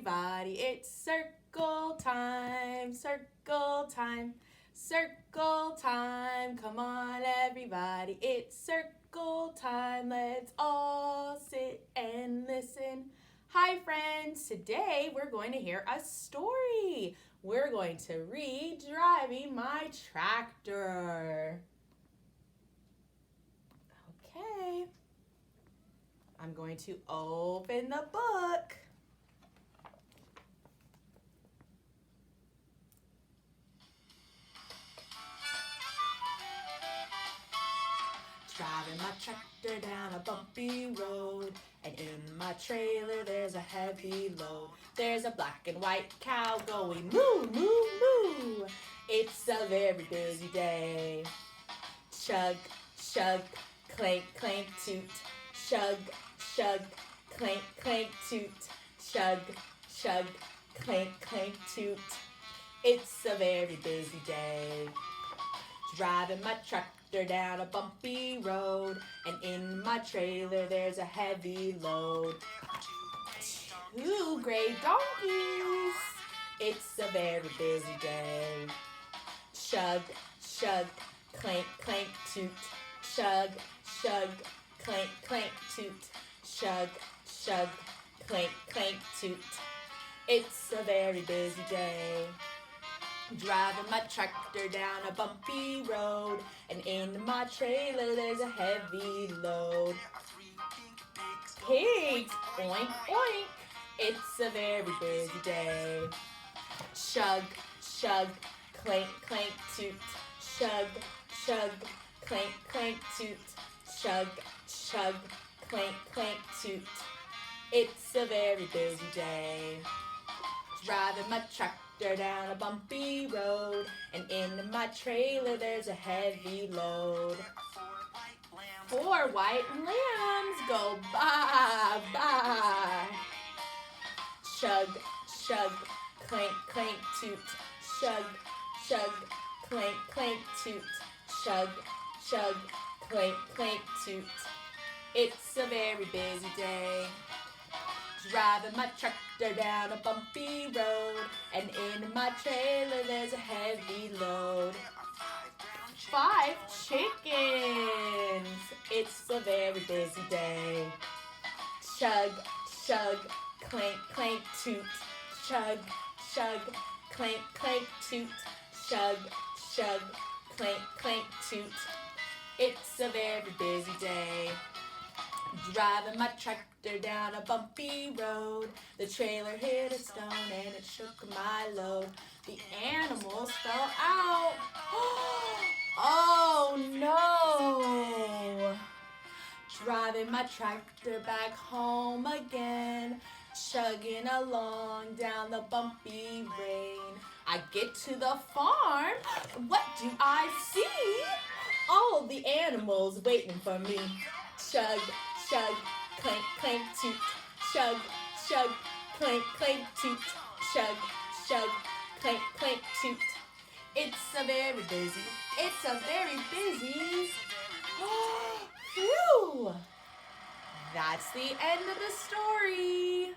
everybody, it's circle time, circle time, circle time. Come on, everybody, it's circle time. Let's all sit and listen. Hi, friends. Today we're going to hear a story. We're going to read Driving My Tractor. Okay. I'm going to open the book. Driving my tractor down a bumpy road, and in my trailer there's a heavy load. There's a black and white cow going moo, moo, moo. It's a very busy day. Chug, chug, clank, clank, toot. Chug, chug, clank, clank, toot. Chug, chug, clank, clank, toot. It's a very busy day. Driving my tractor down a bumpy road, and in my trailer there's a heavy load. 2 gray donkeys. It's a very busy day. Chug, chug, clank, clank, toot. Chug, chug, clank, clank, toot. Chug, chug, clank, clank, toot. It's a very busy day. Driving my tractor down a bumpy road, and in my trailer there's a heavy load. Pigs, oink, oink. It's a very busy day. Chug, chug, clank, clank, toot. Chug, chug, clank, clank, toot. Chug, chug, clank, clank, toot. It's a very busy day. Driving my tractor down a bumpy road, and in my trailer there's a heavy load. 4 white lambs go bye, bye. Chug, chug, clank, clank, toot. Chug, chug, clank, clank, toot. Chug, chug, clank, clank, toot. It's a very busy day. Driving my tractor down a bumpy road, and in my trailer there's a heavy load. 5 chickens. It's a very busy day. Chug, chug, clank, clank, toot. Chug, chug, clank, clank, toot. Chug, chug, clank, clank, toot. It's a very busy day. Driving my tractor down a bumpy road. The trailer hit a stone and it shook my load. The animals fell out. Oh no! Driving my tractor back home again, chugging along down the bumpy lane. I get to the farm. What do I see? All the animals waiting for me. Chug, chug, clank, clank, toot. Chug, chug, clank, clank, toot. Chug, chug, clank, clank, toot. It's a very busy. Phew! That's the end of the story.